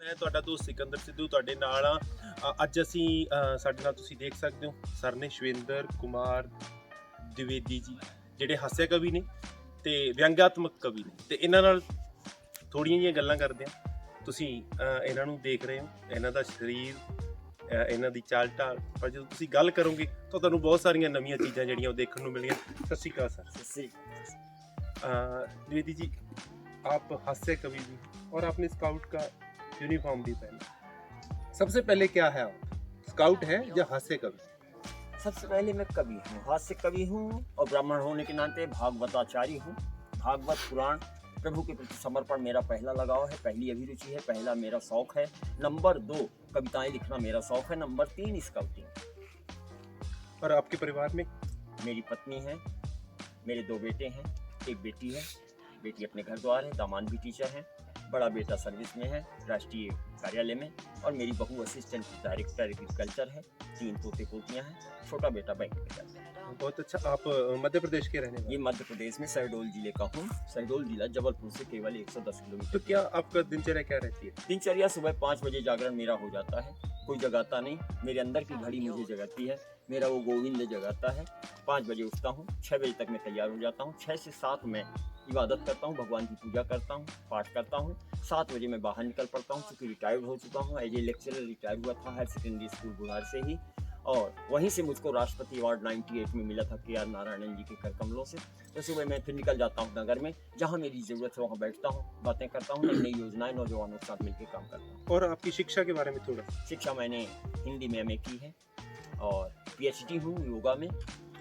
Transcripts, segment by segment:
ਮੈਂ ਤੁਹਾਡਾ ਦੋਸਤ ਸਿਕੰਦਰ ਸਿੱਧੂ ਤੁਹਾਡੇ ਨਾਲ ਆ। ਅੱਜ ਅਸੀਂ ਸਾਡੇ ਨਾਲ ਤੁਸੀਂ ਦੇਖ ਸਕਦੇ ਹੋ ਸਰ ਨੇ ਸ਼ਵਿੰਦਰ ਕੁਮਾਰ द्विवेदी ਜੀ, ਜਿਹੜੇ ਹਾਸਿਆ ਕਵੀ ਨੇ ਤੇ ਵਿਅੰਗਾਤਮਕ ਕਵੀ ਨੇ, ਤੇ ਇਹਨਾਂ ਨਾਲ ਥੋੜੀਆਂ ਜਿਹੀਆਂ ਗੱਲਾਂ ਕਰਦੇ ਆ। ਤੁਸੀਂ ਇਹਨਾਂ ਨੂੰ ਦੇਖ ਰਹੇ ਹੋ, ਇਹਨਾਂ ਦਾ ਸਰੀਰ, ਇਹਨਾਂ ਦੀ ਚਾਲ ਢਾਲ, ਪਰ ਜਦੋਂ ਤੁਸੀਂ ਗੱਲ ਕਰੋਗੇ ਤਾਂ ਤੁਹਾਨੂੰ ਬਹੁਤ ਸਾਰੀਆਂ ਨਵੀਆਂ ਚੀਜ਼ਾਂ ਜਿਹੜੀਆਂ ਉਹ ਦੇਖਣ ਨੂੰ ਮਿਲੀਆਂ। सत श्री अकाल सर। द्विवेदी जी, आप हास्य कवि भी और आपने स्काउट का यूनिफॉर्म भी पहना। सबसे पहले क्या है, आप स्काउट है या हास्य कवि? सबसे पहले मैं कवि हूँ, हास्य कवि हूँ और ब्राह्मण होने के नाते भागवताचार्य हूँ। भागवत पुराण प्रभु के प्रति समर्पण मेरा पहला लगाव है, पहली अभिरुचि है, पहला मेरा शौक है। नंबर 2 कविताएं लिखना मेरा शौक है। Number 3 scouting. और आपके परिवार में? मेरी पत्नी है, मेरे 2 बेटे हैं, एक बेटी है, बेटी अपने घर द्वार है, दामाद भी टीचर है, बड़ा बेटा सर्विस में है राष्ट्रीय कार्यालय में, और मेरी बहू असिस्टेंट डायरेक्टर एग्रीकल्चर है, 3 पोते पोतियाँ हैं, छोटा बेटा बैंक में जाता है। बहुत अच्छा। आप मध्य प्रदेश के रहने वाले? ये मध्य प्रदेश में शहडोल जिले का हूँ। शहडोल जिला जबलपुर से केवल 110 किलोमीटर। तो क्या आपका दिनचर्या क्या रहती है? दिनचर्या सुबह 5 बजे जागरण मेरा हो जाता है, कोई जगाता नहीं, मेरे अंदर की घड़ी मुझे जगाती है, मेरा वो गोविंद जगाता है। 5 बजे उठता हूँ, 6 बजे तक मैं तैयार हो जाता हूँ, 6 से 7 मैं इबादत करता हूँ, भगवान की पूजा करता हूँ, पाठ करता हूँ। 7 बजे मैं बाहर निकल पड़ता हूँ, चूँकि रिटायर्ड हो चुका हूँ, एज ए लेक्चरर रिटायर हुआ था हायर सेकेंडरी स्कूल बुढ़ार से ही, और वहीं से मुझको राष्ट्रपति अवार्ड 98 में मिला था KR नारायणन जी के कर कमलों से। तो सुबह मैं फिर निकल जाता हूँ नगर में, जहाँ मेरी ज़रूरत है वहाँ बैठता हूँ, बातें करता हूँ, नई नई योजनाएं नौजवानों के साथ मिलकर काम करता हूँ। और आपकी शिक्षा के बारे में थोड़ा? शिक्षा मैंने हिंदी में MA की है और PhD हूँ योगा में,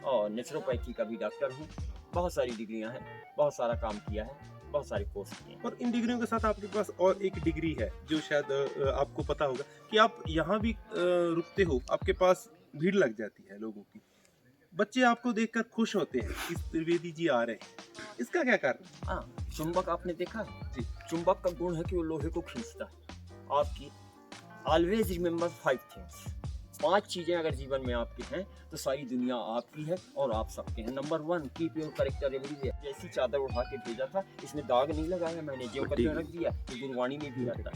और नेचुरोपैथी का भी डॉक्टर हूँ। बहुत सारी डिग्रियाँ हैं, बहुत सारा काम किया है, बहुत सारे कोर्स किए हैं। और इन डिग्रियों के साथ आपके पास और एक डिग्री है जो शायद आपको पता होगा कि आप यहाँ भी रुकते हो, आपके पास भीड़ लग जाती है लोगों की, बच्चे आपको देखकर खुश होते हैं कि द्विवेदी जी आ रहे हैं, इसका क्या कारण? हाँ, चुंबक आपने देखा है जी। चुंबक का गुण है कि वो लोहे को खींचता है। आपकी ऑलवेज रिमेम्बर 5 थिंग्स, 5 चीजें अगर जीवन में आपके हैं तो सारी दुनिया आपकी है और आप सबके हैं। Number 1, keep your character everywhere. जैसी चादर उठा के भेजा था, इसमें दाग नहीं लगाया मैंने, जो करके रख दिया, ये गुरबाणी में भी आता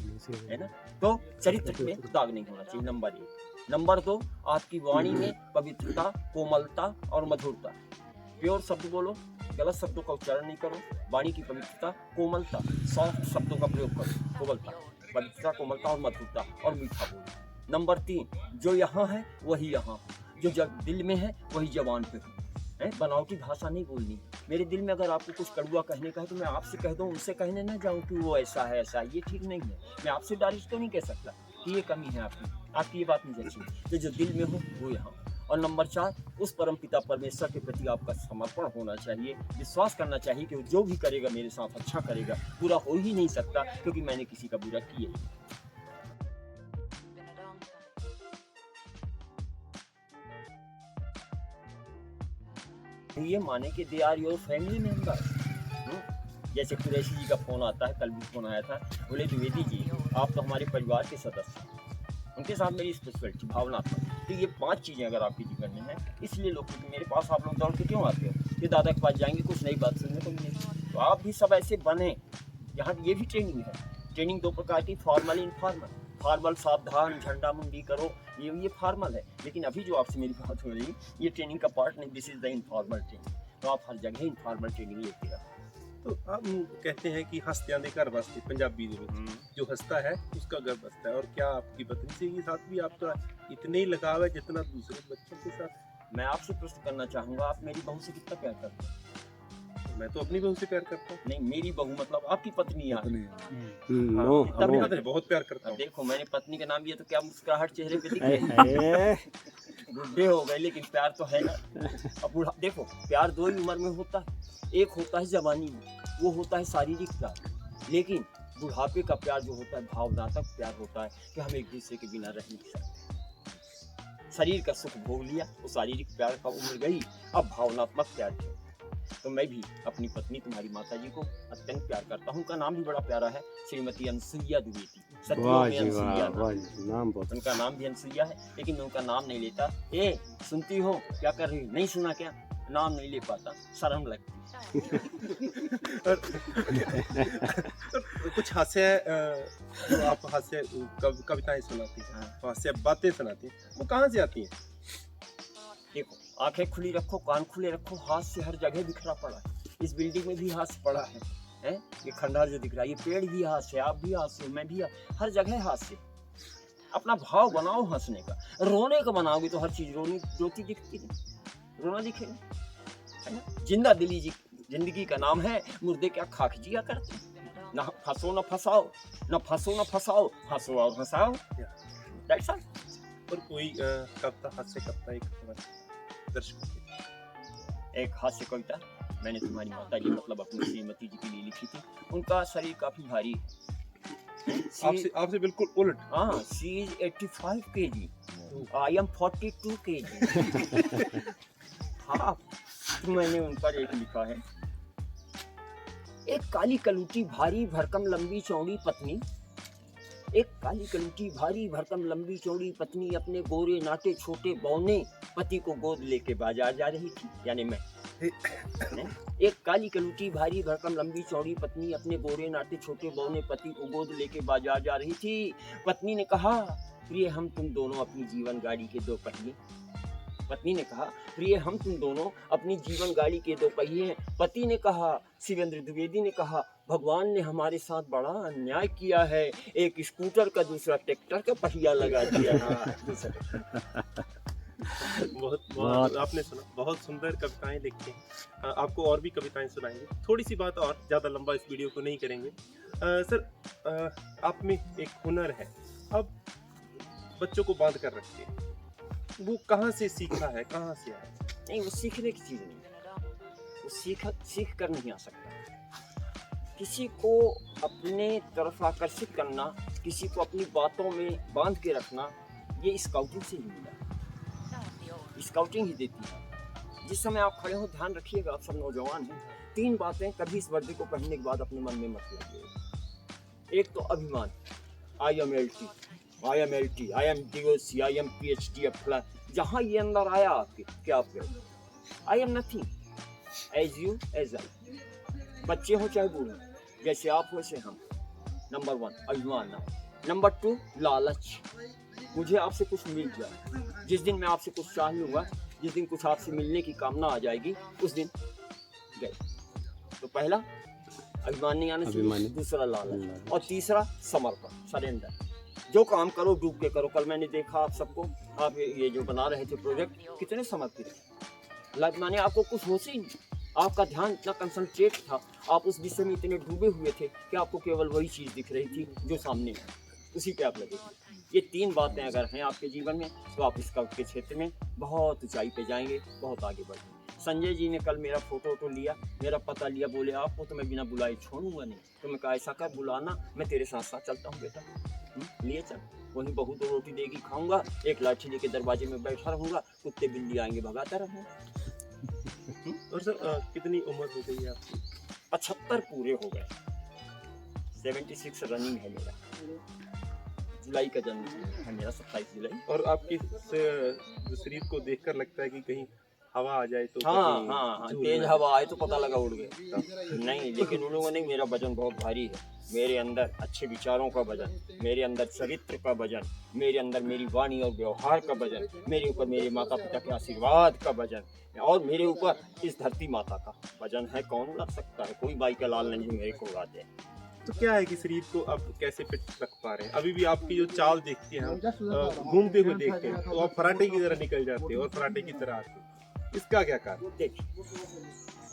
है ना। तो चरित्र में दाग नहीं होना चाहिए, नंबर 1। नंबर 2, आपकी वाणी में पवित्रता, कोमलता और मधुरता। प्योर शब्द बोलो, गलत शब्दों का उच्चारण नहीं करो, वाणी की पवित्रता, कोमलता, सॉफ्ट शब्दों का प्रयोग करो, कोमलता, पवित्रता, कोमलता और मधुरता, और मीठा बोलो। नंबर 3, जो यहाँ है वही यहाँ, जो दिल में है वही जबान पे है। बनावटी भाषा नहीं बोलनी। मेरे दिल में अगर आपको कुछ कड़वा कहने का है तो मैं आपसे कह दूं, उनसे कहने ना जाऊं कि वो ऐसा है ऐसा है, ये ठीक नहीं है। मैं आपसे डायरेक्ट तो नहीं कह सकता कि ये कमी है आपकी ये बात मुझे अच्छी है, जो दिल में हो वो यहाँ। और नंबर 4, उस परम पिता परमेश्वर के प्रति आपका समर्पण होना चाहिए, विश्वास करना चाहिए कि वो जो भी करेगा मेरे साथ अच्छा करेगा, बुरा हो ही नहीं सकता, क्योंकि मैंने किसी का बुरा किया। ये माने कि they are your family member. जैसे कुरैशी जी का फोन आता है, कल भी फोन आया था, बोले द्विवेदी जी आप तो हमारे परिवार के सदस्य हैं, उनके साथ मेरी स्पेशलिटी भावनात्मक। तो ये 5 चीज़ें अगर आपके जीवन में हैं, इसलिए लोग मेरे पास आप लोग दौड़ के क्यों आते हो, ये दादा के पास जाएंगे कुछ नई बात सुनने को मिलेगी। तो आप भी सब ऐसे बने। यहाँ ये भी ट्रेनिंग है। ट्रेनिंग 2 प्रकार की, फॉर्मल इनफॉर्मल। फॉर्मल सावधान झंडा मुंडी करो, ये फॉर्मल है, लेकिन अभी जो आपसे मेरी बात हो रही ये ट्रेनिंग का पार्ट नहीं, this is the informal training. तो आप हर जगह इनफॉर्मल ट्रेनिंग लेते रहो। तो आप कहते हैं कि हंसत्यां दे घर बसते, पंजाबी दे विच जो हंसता है उसका घर बसता है। और क्या आपकी पत्नी से के साथ भी आपका इतने ही लगाव है जितना दूसरे बच्चों के साथ? मैं आपसे प्रश्न करना चाहूँगा, आप मेरी बहू से कितना प्यार करते हैं? मैं तो अपनी बहू से प्यार करता हूँ। नहीं, मेरी बहू मतलब आपकी पत्नी यार। अपनी पत्नी बहुत प्यार करता हूँ। देखो मैंने पत्नी का नाम लिया तो क्या मुस्कुराहट चेहरे पे दिख रही है? बुढ़े हो गए लेकिन प्यार तो है ना। अब बूढ़ा देखो, प्यार 2 ही उम्र में होता है, एक होता है जवानी में, वो होता है शारीरिक प्यार, लेकिन बुढ़ापे का प्यार जो होता है भावनात्मक प्यार होता है कि हम एक दूसरे के बिना रह नहीं सकते। शरीर का सुख भोग लिया, वो शारीरिक प्यार का उम्र गई, अब भावनात्मक प्यार है। तो मैं भी अपनी पत्नी तुम्हारी माता जी को अत्यंत प्यार करता हूँ। उनका नाम भी बड़ा प्यारा है, श्रीमती अनसुईया द्विवेदी। सत्यों में अनसुईया नाम, उनका नाम भी अनसुईया है, लेकिन मैं उनका नाम नहीं लेता। ए सुनती हो क्या कर रही, नहीं सुना क्या? नाम नहीं ले पाता, शर्म लगती। और कुछ हास्य जो आप हास्य कविताएं सुनाती हैं, हास्य बातें सुनाती हैं, वो कहाँ से आती हैं? देखो, आंखें खुली रखो, कान खुले रखो, हाथ से हर जगह बिखरा पड़ा है। इस बिल्डिंग में भी हाथ पड़ा है, हैं? ये खंडहर जो दिख रहा है, ये पेड़ भी हाथ से, आप भी हाथ से, मैं भी हर जगह हाथ से। अपना भाव बनाओ हंसने का, रोने का बनाओगे तो हर चीज रोती दिखती नहीं, रोना दिखेगा, है ना? जिंदा दिली जिंदगी का नाम है, मुर्दे क्या खाक जिया करते हैं। ना फंसो ना फंसाओ, ना फंसो ना फंसाओ, हंसो और हंसाओ। That's all। और कोई कविता, हास्य कविता एक हमारे दर्शकों के लिए? एक हास्य कविता मैंने तुम्हारी माता जी मतलब अपनी श्रीमती जी के लिए लिखी थी। उनका शरीर काफी भारी है। आपसे बिल्कुल उल्ट। हाँ, she is 85 kg, I am 42 kg। हाँ, तो मैंने उन पर एक लिखा है। एक काली कलूटी भारी भरकम लंबी चौड़ी पत्नी, एक काली कलूटी भारी भरकम लंबी चौड़ी पत्नी अपने गोरे नाटे छोटे बौने पति को गोद लेके बाजार जा रही थी, यानी मैं। एक काली कलूटी भारी भरकम लंबी चौड़ी पत्नी अपने गोरे नाटे छोटे बौने पति को गोद लेके बाजार जा रही थी। पत्नी ने कहा, प्रिय हम तुम दोनों अपनी जीवन गाड़ी के दो पहिए। पत्नी ने कहा, प्रिय हम तुम दोनों अपनी जीवन गाड़ी के दो पहिए हैं। पति ने कहा, शिवेंद्र द्विवेदी ने कहा, भगवान ने हमारे साथ बड़ा अन्याय किया है, एक स्कूटर का दूसरा ट्रैक्टर का पहिया लगा दिया। बहुत आपने सुना, बहुत सुंदर कविताएं लिखते हैं। आपको और भी कविताएं सुनाएंगे। थोड़ी सी बात और, ज़्यादा लंबा इस वीडियो को नहीं करेंगे। सर, आप में एक हुनर है, अब बच्चों को बांध कर रखते हैं, वो कहाँ से सीखा है, कहाँ से आया? नहीं, वो सीखने की चीज़ नहीं, वो सीख कर नहीं आ सकता। किसी को अपने तरफ आकर्षित करना, किसी को अपनी बातों में बांध के रखना, ये स्काउटिंग से ही मिला। स्काउटिंग ही देती है। जिस समय आप खड़े हो ध्यान रखिएगा, आप सब नौजवान हैं, 3 बातें कभी इस वर्दी को पहनने के बाद अपने मन में मत लाइएगा। एक तो अभिमान, I am LT, I am DOC, I am PhD अफला। जहाँ ये अंदर आया आपके, क्या आप गए? I am nothing, as you as I. बच्चे हो चाहे बूढ़े, जैसे आप हो वैसे हम। नंबर 1 अभिमान। नंबर 2 लालच, मुझे आपसे कुछ मिल जाए। जिस दिन मैं आपसे कुछ चाह लूँगा, जिस दिन कुछ आपसे मिलने की कामना आ जाएगी, उस दिन गए। तो पहला अभिमान नहीं आना चाहिए, दूसरा लालच, और तीसरा समर्पण, सरेंडर। जो काम करो डूब के करो। कल मैंने देखा आप सबको, आप ये जो बना रहे थे प्रोजेक्ट, कितने समर्पित थे। लाइक माने आपको कुछ होश ही नहीं, आपका ध्यान इतना कंसंट्रेट था, आप उस विषय में इतने डूबे हुए थे कि आपको केवल वही चीज़ दिख रही थी जो सामने है, उसी पे आप लगे थे। ये 3 बातें अगर हैं आपके जीवन में, तो आप स्काउट के क्षेत्र में बहुत ऊंचाई पे जाएंगे, बहुत आगे बढ़ेंगे। संजय जी ने कल मेरा फोटो लिया, मेरा पता लिया, बोले आपको तो मैं बिना बुलाए छोड़ूंगा नहीं। तो मैं कहा, ऐसा कर, बुलाना, मैं तेरे साथ साथ चलता हूँ बेटा, लिए चल। वहीं बहू 2 रोटी देगी, खाऊंगा, एक लाठी लेके दरवाजे में बैठा रहूंगा, कुत्ते बिल्ली आएंगे भगाता रहूंगा। और सर, कितनी उम्र हो गई है आपकी? 75 पूरे हो गए, 76 रनिंग है मेरा। जुलाई का जन्म है मेरा, 27 जुलाई। और आपकी शरीर को देखकर लगता है कि कहीं हवा आ जाए तो हाँ, तेज हवा आए तो पता लगा उड़ गए। नहीं, लेकिन उन लोगों ने, मेरा वजन बहुत भारी है। मेरे अंदर अच्छे विचारों का वजन, मेरे अंदर चरित्र का वजन, मेरे अंदर मेरी वाणी और व्यवहार का वजन, मेरे ऊपर मेरे माता पिता के आशीर्वाद का वजन, और मेरे ऊपर इस धरती माता का वजन है। कौन उड़ा सकता है? कोई बाई का लाल नहीं मेरे को उड़ा दे। तो क्या है कि शरीर को आप कैसे फिट रख पा रहे हैं? अभी भी आपकी जो चाल देखते हैं, घूमते हुए देखते हैं, तो आप फराटे की तरह निकल जाते हो और फराटे की तरह आते हो। इसका क्या कारण? देखिए,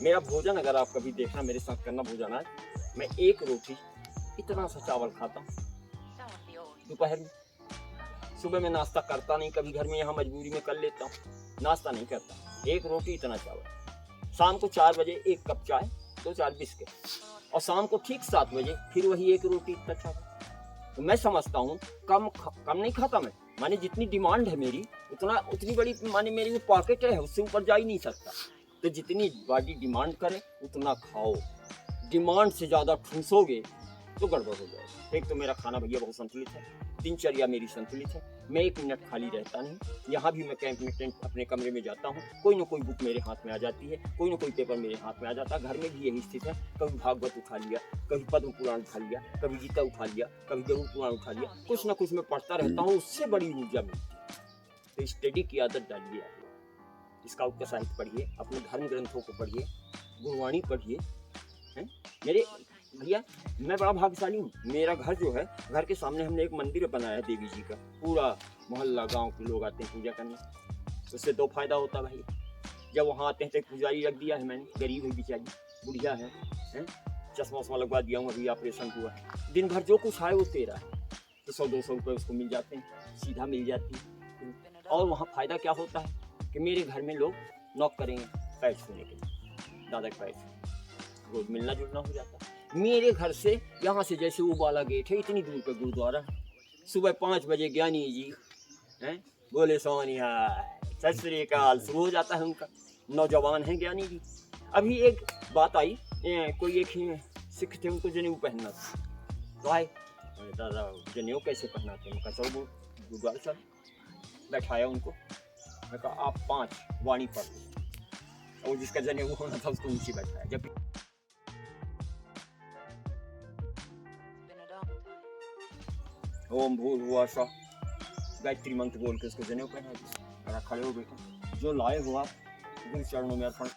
मेरा भोजन अगर आप कभी देखना, मेरे साथ करना भोजन है, मैं 1 रोटी इतना सा चावल खाता हूँ दोपहर में। सुबह में नाश्ता करता नहीं, कभी घर में यहाँ मजबूरी में कर लेता हूँ, नाश्ता नहीं करता। 1 रोटी इतना चावल। शाम को 4 बजे 1 कप चाय, 2-4 बिस्किट, और शाम को ठीक 7 बजे फिर वही 1 रोटी इतना चावल। तो मैं समझता हूँ कम नहीं खाता मैं, माने जितनी डिमांड है मेरी, उतनी बड़ी माने मेरी जो पॉकेट है उससे ऊपर जा ही नहीं सकता। तो जितनी बॉडी डिमांड करे उतना खाओ। डिमांड से ज़्यादा ठूसोगे तो गड़बड़ हो जाएगी। एक तो मेरा खाना भैया बहुत संतुलित है, दिनचर्या मेरी संतुलित है, मैं 1 मिनट खाली रहता नहीं। यहाँ भी मैं कैंप में टेंट अपने कमरे में जाता हूँ, कोई ना कोई बुक मेरे हाथ में आ जाती है, कोई ना कोई पेपर मेरे हाथ में आ जाता है। घर में भी यही स्थिति है, कभी भागवत उठा लिया, कभी पद्म पुराण उठा लिया, कभी गीता उठा लिया, कभी गरुड़ पुराण उठा लिया, कुछ ना कुछ मैं पढ़ता रहता हूँ, उससे बड़ी ऊर्जा मिलती है। तो स्टडी की आदत डालिए आप लोग, स्काउट का साहित्य पढ़िए, अपने धर्म ग्रंथों को पढ़िए, गुरबाणी पढ़िए। मेरे भैया मैं बड़ा भाग्यशाली हूँ, मेरा घर जो है, घर के सामने हमने एक मंदिर बनाया है देवी जी का, पूरा मोहल्ला गांव के लोग आते हैं पूजा करने। उससे 2 फायदा होता है भाई, जब वहाँ आते हैं तो एक पुजारी रख दिया है मैंने, गरीब है बेचारी, बुढ़िया है, चश्मा वश्मा लगवा दिया हूँ, अभी ऑपरेशन हुआ है। दिन भर जो कुछ आए वो तेरा है, तो 100-200 रुपये उसको मिल जाते हैं, सीधा मिल जाती है। और वहाँ फ़ायदा क्या होता है कि मेरे घर में लोग नॉक करेंगे पैर छूने के लिए, दादा के पैर छूने, रोज मिलना जुलना हो जाता है। मेरे घर से यहाँ से जैसे वो वाला गेट है, इतनी दूर पे गुरुद्वारा है। सुबह 5 बजे ज्ञानी जी हैं बोले सोनिया सत श्री अकाल शुरू हो जाता है उनका, नौजवान हैं ज्ञानी जी। अभी एक बात आई, कोई एक ही सिख थे, उनको जनेऊ पहनना था, तो आए दादा जनेऊ कैसे पहनाते हैं, मैं कहा चलो गुरुद्वारा चल, बैठाया उनको, मैं कहा आप 5 वाणी पढ़ लो, और जिसका जनेऊ होना था उसको नीचे बैठाया। जब ओम भूर्भुवः स्वः गायत्री मंत्र बोल के उसको जनेऊ पहना दिया। खड़े हो बेटा, जो लाए हो आप गुरु चरणों में अर्पण